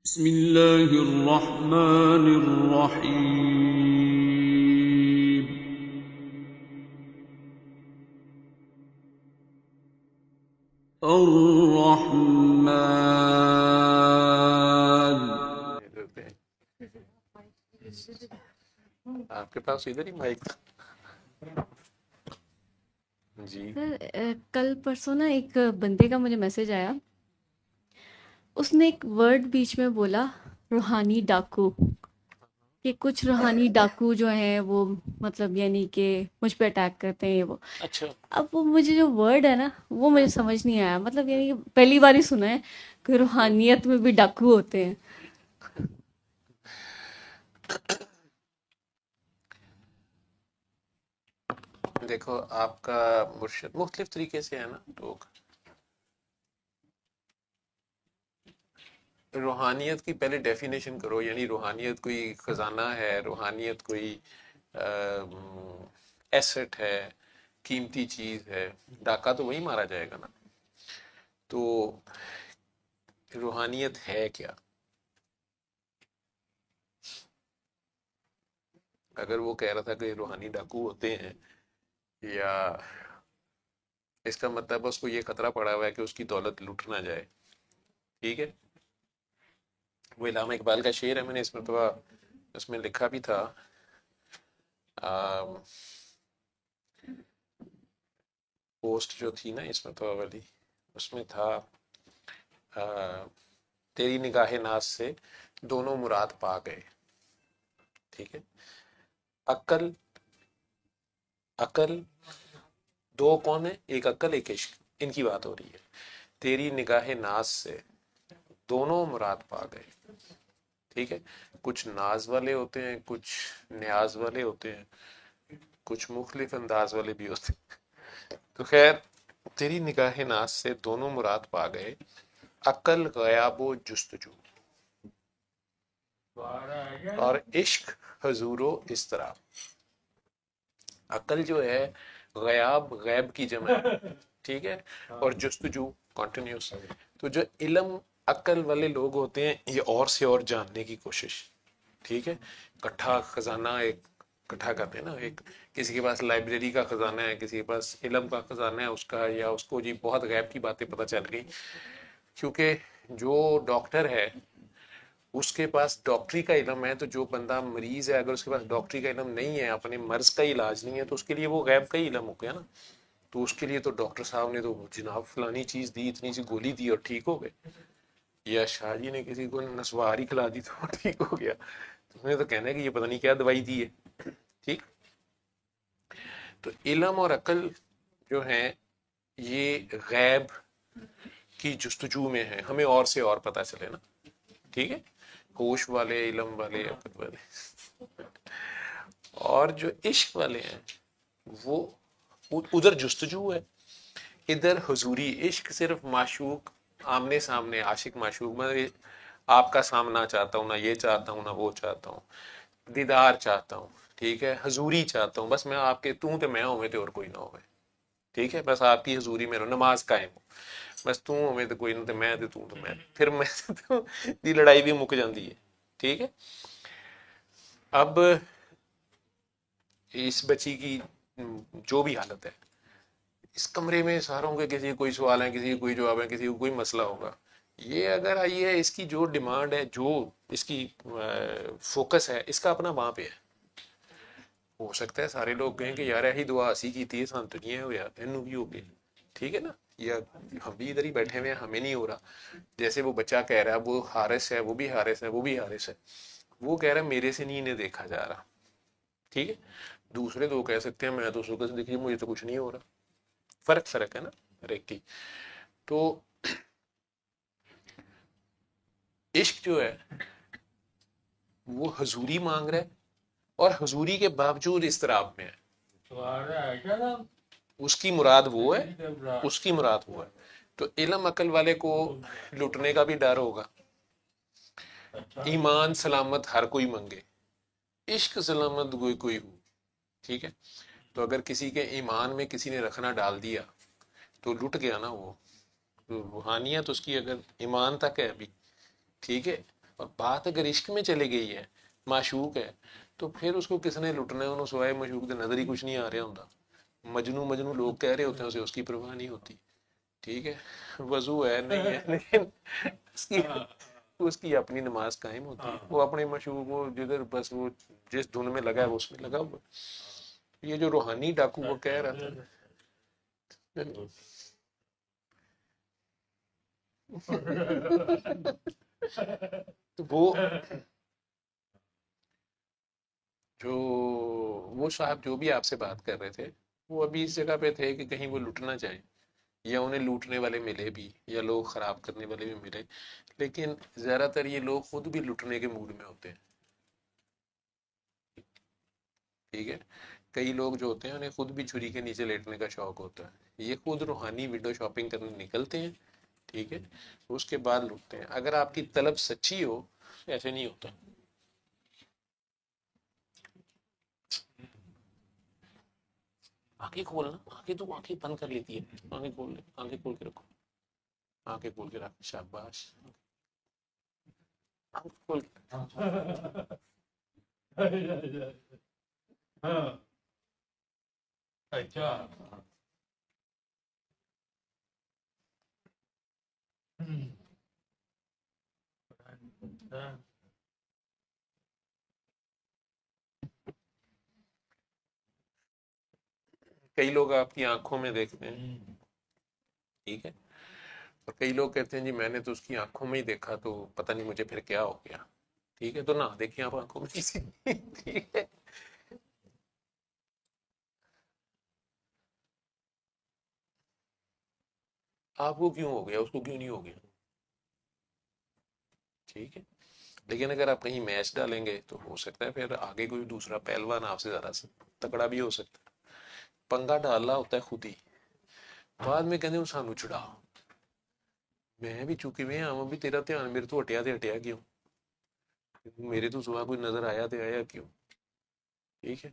बिस्मिल्लाहिर्रहमानिर्रहीम। अर्रहमान। आपके पास इधर ही माइक जी। सर कल परसों ना एक बंदे का मुझे मैसेज आया। उसने एक वर्ड बीच में बोला, रूहानी डाकू, कि कुछ रूहानी डाकू जो हैं वो मतलब यानी कि मुझ पे अटैक करते हैं ये वो। अच्छा। अब वो मुझे जो वर्ड है ना वो मुझे समझ नहीं आया, मतलब यानी कि पहली बार ही सुना है कि रूहानियत में भी डाकू होते हैं। देखो, आपका मुर्शिद मुख्तलिफ तरीके से है ना लोग। रूहानियत की पहले डेफिनेशन करो, यानी रूहानियत कोई खजाना है, रूहानियत कोई एसेट है, कीमती चीज है। डाका तो वही मारा जाएगा ना। तो रूहानियत है क्या? अगर वो कह रहा था कि रूहानी डाकू होते हैं, या इसका मतलब उसको ये खतरा पड़ा हुआ है कि उसकी दौलत लूट ना जाए। ठीक है, वो इलामा इकबाल का शेर है, मैंने इसमें तो उसमें लिखा भी था। पोस्ट जो थी ना इसमें तो वाली, उसमें था आ, तेरी निगाहे नाज से दोनों मुराद पा गए। ठीक है, अक्ल, अक्ल दो कौन है? एक अक्ल एक इश्क, इनकी बात हो रही है। तेरी निगाहे नाज से दोनों मुराद पा गए। ठीक है, कुछ नाज वाले होते हैं, कुछ न्याज वाले होते हैं, कुछ मुख्तलिफ अंदाज वाले भी होते हैं। तो खैर, तेरी निगाहे नाज से दोनों मुराद पा गए, अकल गयाबो जुस्तजू, और इश्क हजूरो इस तरह। अकल जो है गयाब, गैब की जमा है। ठीक है, और जुस्तजू कॉन्टिन्यूस। तो जो इल्म अकल वाले लोग होते हैं, ये और से और जानने की कोशिश। ठीक है, इकट्ठा खजाना एक इकट्ठा करते हैं ना। एक किसी के पास लाइब्रेरी का खजाना है, किसी के पास इल्म का खजाना है उसका, या उसको जी बहुत गैब की बातें पता चल गई। क्योंकि जो डॉक्टर है उसके पास डॉक्टरी का इल्म है, तो जो बंदा मरीज है अगर उसके पास डॉक्टरी का इल्म नहीं है, अपने मर्ज का इलाज नहीं है, तो उसके लिए वो गैब का ही इल्म हो गया ना। तो उसके लिए तो डॉक्टर साहब ने तो जनाब फलानी चीज दी, इतनी सी गोली दी और ठीक हो गए, या शाह जी ने किसी को नस्वारी खिला दी तो ठीक हो गया। तो उसने तो कहना है कि ये पता नहीं क्या दवाई दी है। ठीक, तो इल्म और अकल जो है ये गैब की जुस्तजू में है, हमें और से और पता चले ना। ठीक है, होश वाले, इल्म वाले, अकल वाले। और जो इश्क वाले हैं वो उधर जुस्तजू है, इधर हुजूरी। इश्क सिर्फ माशूक आमने सामने, आशिक माशूक, मैं आपका सामना चाहता हूँ, ना ये चाहता हूँ ना वो चाहता हूँ, दीदार चाहता हूँ। ठीक है, हजूरी चाहता हूँ, बस मैं आपके, तू तो मैं होवे तो और कोई ना होवे। ठीक है, बस आपकी हजूरी में नमाज कायम हो, बस तू होवे तो कोई ना, तो मैं, तो तू तो मैं, फिर मैं तो दी लड़ाई भी मुक जाती है। ठीक है, अब इस बच्ची की जो भी हालत है, इस कमरे में सारों के किसी कोई सवाल है, किसी कोई जवाब है, किसी को कोई मसला होगा। ये अगर आई है, इसकी जो डिमांड है, जो इसकी फोकस है, इसका अपना वहां पे है। हो सकता है सारे लोग कहें कि यार यही दुआ हसी की थी, सन तो नहीं हो यार, इनू भी हो गई। ठीक है ना, या हम भी इधर ही बैठे हुए हैं, हमें नहीं हो रहा। जैसे वो बच्चा कह रहा है, वो हारिस है, वो भी हारिस है, वो भी हारिस है, वो कह रहा है मेरे से नहीं इन्हें देखा जा रहा। ठीक है, दूसरे तो कह सकते हैं मैं तो सुबह से देखिए मुझे तो कुछ नहीं हो रहा। फर्क फर्क है ना हर एक की। तो इश्क जो है वो हजूरी मांग रहा है, और हजूरी के बावजूद इस्तराब में है। उसकी मुराद वो है, उसकी मुराद वो है। तो इल्म अकल वाले को लुटने का भी डर होगा। ईमान सलामत हर कोई मंगे, इश्क सलामत कोई कोई हो। ठीक है, तो अगर किसी के ईमान में किसी ने रखना डाल दिया तो लुट गया ना वो। तो रूहानियत उसकी अगर ईमान तक है अभी, ठीक है, और बात अगर इश्क में चली गई है, माशूक है, तो फिर उसको किसने लुटना है? उन्होंने सिवाय माशूक के नजर ही कुछ नहीं आ रहा होता। मजनू मजनू लोग कह रहे होते हैं, उसे उसकी परवाह नहीं होती। ठीक है, वजू है नहीं है, लेकिन उसकी उसकी अपनी नमाज कायम होती है। वो अपने मशहूर वो जिधर बस वो जिस धुन में लगा है वो उसमें लगा हुआ। ये जो रूहानी डाकू वो कह रहा था, तो जो वो साहब जो भी आपसे बात कर रहे थे, वो अभी इस जगह पे थे कि कहीं वो लुटना चाहे, या उन्हें लूटने वाले मिले भी, या लोग खराब करने वाले भी मिले। लेकिन ज्यादातर ये लोग खुद भी लुटने के मूड में होते हैं। ठीक है, कई लोग जो होते हैं उन्हें खुद भी छुरी के नीचे लेटने का शौक होता है, ये खुद रूहानी विंडो शॉपिंग करने निकलते हैं। ठीक है, उसके बाद लुटते हैं। अगर आपकी तलब सच्ची हो, ऐसे नहीं होता। आंखें खोलना, आंखें तो आंखें बंद कर लेती है, आंखें खोल ले, आंखें खोल के रखो, आंखें खोल के रखो, शाबाश, आंखें खोल के। अच्छा। कई लोग आपकी आंखों में देखते हैं। ठीक है, और कई लोग कहते हैं जी मैंने तो उसकी आंखों में ही देखा, तो पता नहीं मुझे फिर क्या हो गया। ठीक है, तो ना देखिए आप आंखों में किसी। ठीक है, आपको क्यों हो गया, उसको क्यों नहीं हो गया। ठीक है, लेकिन अगर आप कहीं मैच डालेंगे तो हो सकता है फिर आगे कोई दूसरा पहलवान आपसे ज्यादा तगड़ा भी हो सकता है। पंगा डाला होता है खुद ही, बाद में कहते सानू छुड़ा। मैं भी चुकी में आवा भी, तेरा ध्यान मेरे तो हटिया ते हटिया क्यों, मेरे तो सुबह कोई नजर आया ते आया क्यों। ठीक है,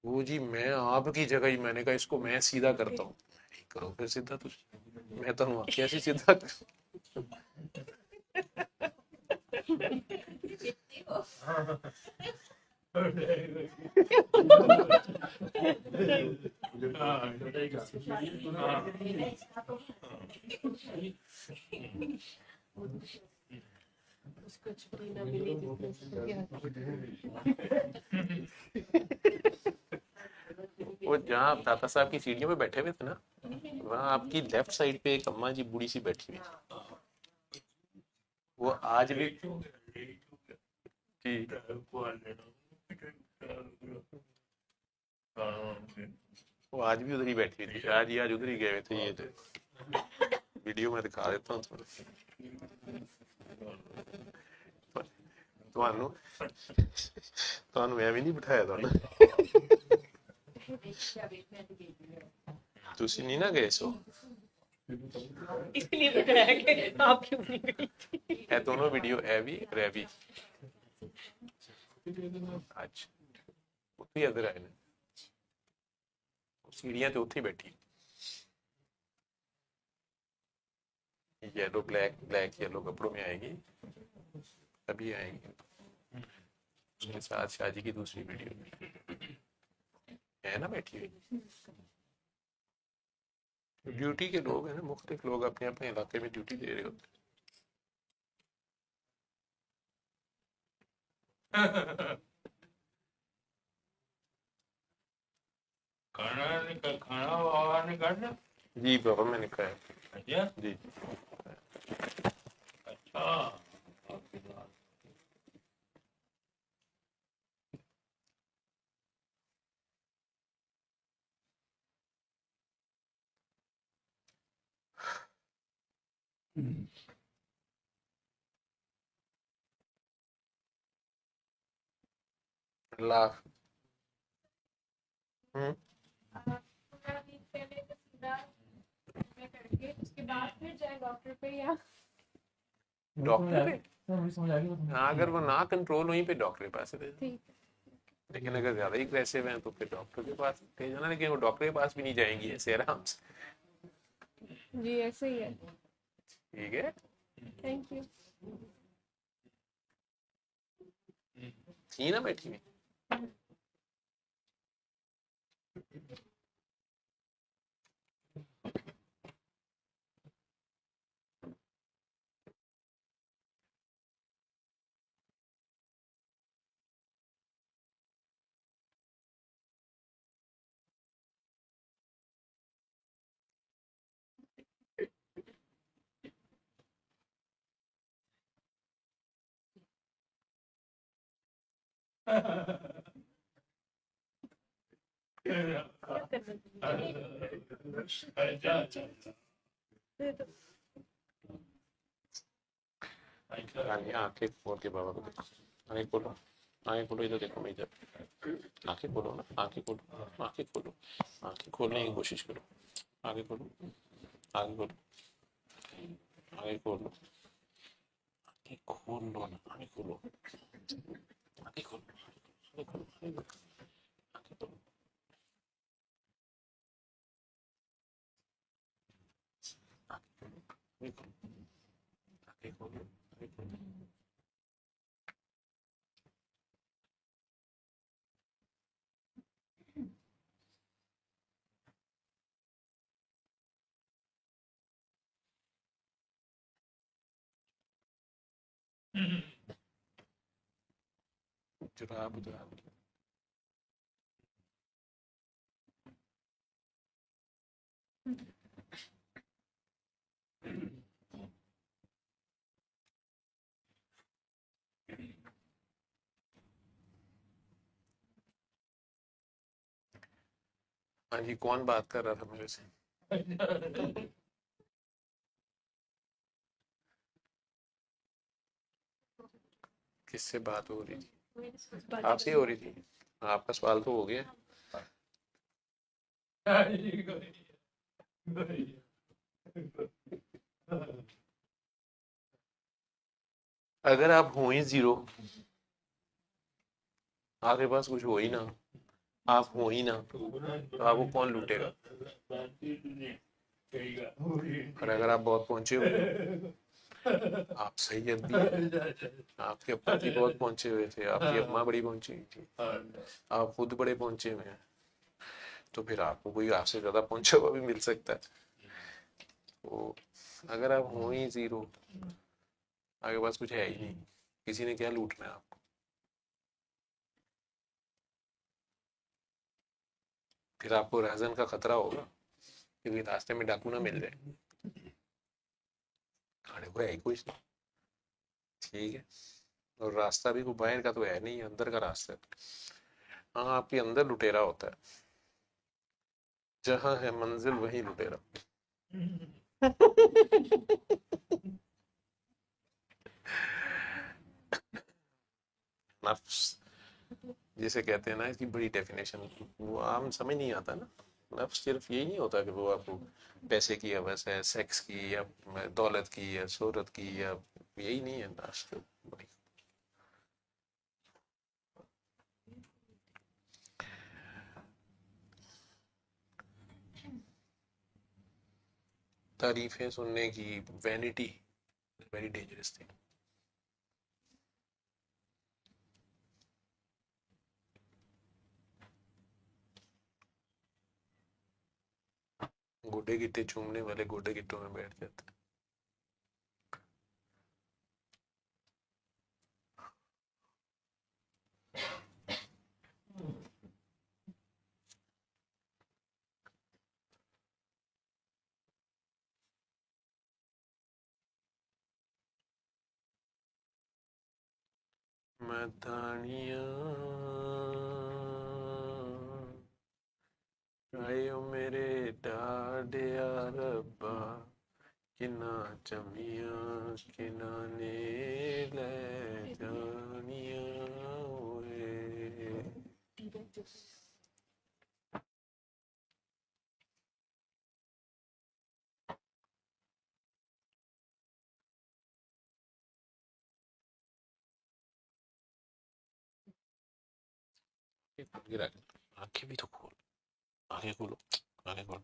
वो जी मैं आपकी जगह ही, मैंने कहा इसको मैं सीधा करता हूँ। नहीं करो फिर सीधा, तुझ मैं तो कैसे सीधा वो जहाँ आप दाता साहब की सीढ़ियों में बैठे हुए थे ना, वहाँ आपकी लेफ्ट साइड पे एक अम्मा जी बूढ़ी सी बैठी हुई थी। वो आज भी जी, वो आज भी उधर ही बैठी हुई थी, आज ही आज उधर ही गए हुए थे। ये वीडियो में दिखा देता हूँ ਤੁਹਾਨੂੰ ਤੁਹਾਨੂੰ ਐਵੇਂ ਨਹੀਂ ਬਿਠਾਇਆ ਤੁਹਾਨੂੰ ਤੁਸੀਂ ਨਹੀਂ ਨਾ ਗਏ ਸੋ इसलिए बताया कि आप क्यों नहीं गई थी। ਇਹ ਦੋਨੋਂ ਵੀਡੀਓ ਇਹ ਵੀ ਰਹਿ ਵੀ ਅੱਜ ਉੱਥੇ ਇੱਧਰ ਆਏ ਨੇ, सीढ़ियां तो उत्थे ही बैठी, येलो ब्लैक ब्लैक येलो कपड़ों में आएगी, अभी आएगी। उसके साथ शादी की दूसरी वीडियो है ना बैठी हुई। ड्यूटी के लोग हैं ना, मुख्तलिफ लोग अपने अपने इलाके में ड्यूटी दे रहे होते खाना वाला नहीं करना। हैं। जी बाबा मैंने कहा है अच्छा जी। अच्छा। अल्लाह। उसके बाद फिर जाए डॉक्टर पे या डॉक्टर पे, हाँ अगर वो ना कंट्रोल हुई फिर डॉक्टर के पास ले जाना। ठीक लेकिन अगर ज्यादा ही अग्रेसिव हैं तो फिर डॉक्टर के पास ले जाना, लेकिन वो डॉक्टर के पास भी नहीं जाएंगी ऐसे आराम से। जी ऐसे ही है। ठीक है। Thank you. थी ना बैठी हुई। रानी आंखें खोल के बाबा को देखो, आंखें खोलो, आंखें खोलो, इधर देखो, मैं इधर, आंखें खोलो ना, आंखें खोलो, आंखें खोलो, आंखें खोलने की कोशिश करो, आंखें खोलो, आंखें खोलो, आंखें खोलो, आंखें खोल लो ना, आंखें खोलो, आंखें खोलो, आंखें खोलो, आंखें खोलो, आंखें खोलो, आंखें खोलो, आंखें खोलो। जुराब जुराब हाँ जी, कौन बात कर रहा था मेरे से? किससे बात हो रही थी? आपसे हो रही थी? आपका सवाल तो हो गया। अगर आप हो ही जीरो, आपके पास कुछ हो ही ना, आप हो ही ना, तो आपको कौन लूटेगा? और अगर आप बहुत पहुंचे हुए, आप सैयद भी, आपके पति बहुत पहुंचे हुए थे, आपकी अम्मा बड़ी पहुंची हुई थी, आप खुद बड़े पहुंचे हुए हैं, तो फिर आपको कोई आपसे ज्यादा पहुंचा हुआ भी मिल सकता है। तो अगर आप हो ही जीरो, आपके पास कुछ है ही नहीं, किसी ने क्या लूटना है आपको? फिर आपको रहजन का खतरा होगा क्योंकि रास्ते में डाकू ना मिल जाए, खड़े हुए है ही कुछ नहीं, ठीक है। और रास्ता भी कोई बाहर का तो है नहीं, अंदर का रास्ता है। हाँ, आपके अंदर लुटेरा होता है, जहां है मंजिल वही लुटेरा। नफ्स जिसे कहते हैं ना, इसकी बड़ी डेफिनेशन वो आम समझ नहीं आता ना। नफ्स सिर्फ यही नहीं होता कि वो आपको पैसे की हवस है, सेक्स की या दौलत की या शोहरत की, या यही नहीं है नफ्स तो बड़ी तारीफें सुनने की वैनिटी, वेरी डेंजरस थिंग। गोडे गिट्टे चूमने वाले गोडे गिट्टों में बैठ जाते हैं। मदानिया आयो मेरे डाडिया रब्बा, किना चमिया किना ने ले जानिया ओए। आंखें भी तो खोल, आंखें खोलो, आंखें खोलो।